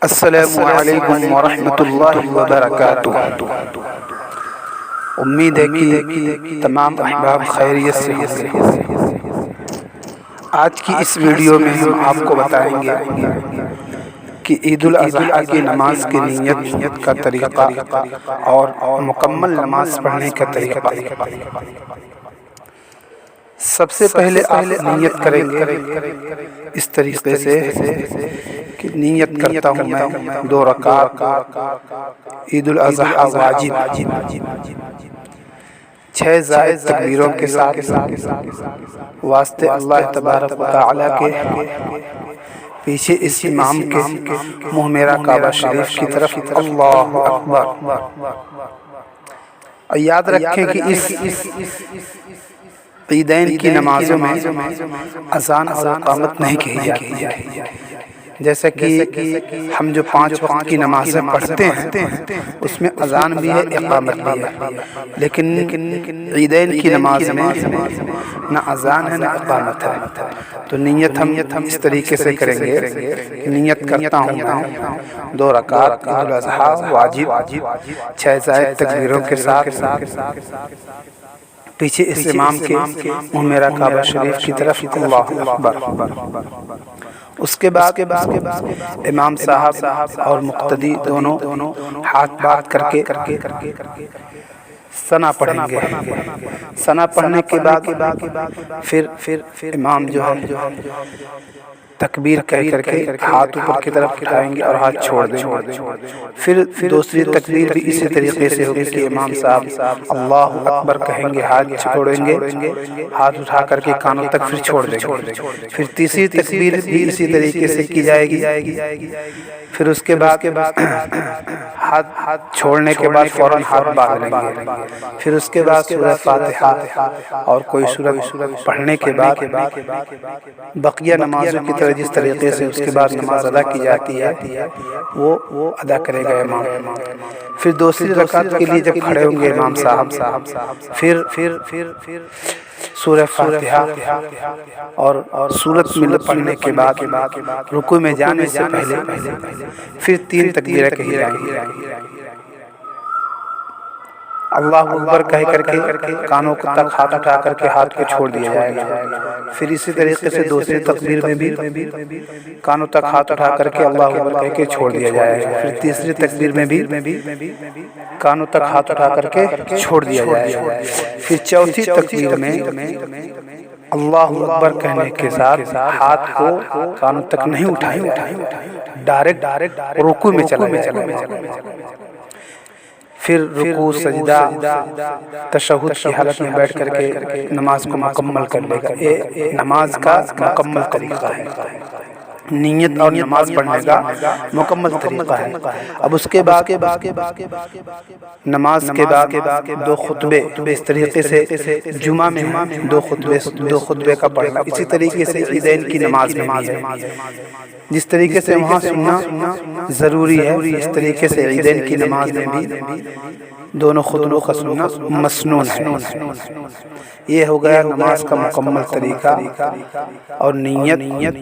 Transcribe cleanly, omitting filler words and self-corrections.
السلام علیکم ورحمۃ اللہ وبرکاتہ۔ امید ہے کہ تمام احباب خیریت سے ہوں گے۔ آج کی اس ویڈیو میں ہم آپ کو بتائیں گے کہ عید الاضحیٰ کی نماز کی نیت کا طریقہ اور مکمل نماز پڑھنے کا طریقہ۔ سب سے پہلے آپ نیت کریں گے اس طریقے سے کہ نیت کرتا ہوں میں 2 رکعت عید الاضحیٰ واجب 6 زائد تکبیروں کے ساتھ واسطے اللہ تبارک و تعالیٰ کے، پیچھے اس امام کے، منہ میرا کعبہ شریف کی طرف، اللہ اکبر۔ اور یاد رکھیں کہ اس عیدین کی نمازوں میں اذان اور اقامت نہیں کہی جاتی ہے، جیسا کہ ہم جو 5 وقت کی نمازیں پڑھتے ہیں اس میں اذان بھی ہے، اقامت بھی ہے، لیکن عیدین کی نماز میں نہ اذان ہے نہ اقامت ہے۔ تو نیت ہم اس طریقے سے کریں گے کہ نیت کرتا ہوں میں 2 رکعت عید الاضحیٰ واجب 6 زائد تکبیروں کے ساتھ، پیچھے اس امام کے، منہ میرا کعبہ شریف کی طرف، اللہ اکبر۔ اس کے بعد امام صاحب اور مقتدی دونوں ہاتھ بات کر کے ثنا پڑھیں گے۔ ثنا پڑھنے کے بعد پھر امام جو ہے تکبیر کہہ کر کے ہاتھ اوپر کی طرف اٹھائیں گے اور ہاتھ چھوڑ دیں گے۔ پھر دوسری تکبیر بھی اسی طریقے سے ہوگی کہ امام صاحب اللہ اکبر کہیں گے، ہاتھ چھوڑیں گے، ہاتھ اٹھا کر کے کانوں تک پھر چھوڑ دیں گے۔ پھر تیسری تکبیر بھی اسی طریقے سے کی جائے گی۔ پھر اس کے بعد ہاتھ چھوڑنے کے بعد فوراً ہاتھ باندھ لیں گے۔ پھر اس کے بعد سورہ فاتحہ اور کوئی سورت پڑھنے کے بعد بقیہ نمازوں کی طرح جس طریقے سے اس کے بعد نماز ادا کی جاتی ہے وہ ادا کرے گا امام۔ پھر دوسری رکعت کے لیے جب کھڑے ہوں گے امام صاحب، پھر سورہ فاتحہ اور سورت مل پڑھنے کے بعد رکوع میں جانے سے پہلے پھر 3 تکبیریں کہی جائیں گی۔ اللہ اکبر کہہ کر کے کانوں تک ہاتھ اٹھا کر کے ہاتھ کو چھوڑ دیا جائے گا۔ پھر اسی طریقے سے دوسری تکبیر میں بھی کانوں تک ہاتھ اٹھا کر کے اللہ اکبر کہہ کے چھوڑ دیا جائے گا۔ پھر تیسری تکبیر میں بھی کانوں تک ہاتھ اٹھا کر کے چھوڑ دیا جائے گا۔ پھر چوتھی تکبیر میں اللہ اکبر کہنے کے ساتھ ہاتھ کو کانوں تک نہیں اٹھائیں گے، ڈائریکٹ رکوع میں چلا جائے گا۔ پھر رکوع، سجدہ، تشہد کی حالت میں بیٹھ کر کے نماز کو مکمل کر لے گا۔ یہ نماز کا مکمل طریقہ ہے، نیت اور نماز پڑھنے کا مکمل طریقہ ہے۔ اب اس کے بعد نماز کے بعد 2 خطبے، اس طریقے سے جمعہ میں 2 خطبے کا پڑھنا، اسی طریقے سے عیدین کی نماز میں بھی ہے۔ جس طریقے سے وہاں سننا ضروری ہے، اس طریقے سے عیدین کی نماز میں بھی دونوں خطبوں کا سننا مسنون ہے۔ یہ ہو گیا نماز کا مکمل طریقہ اور نیت۔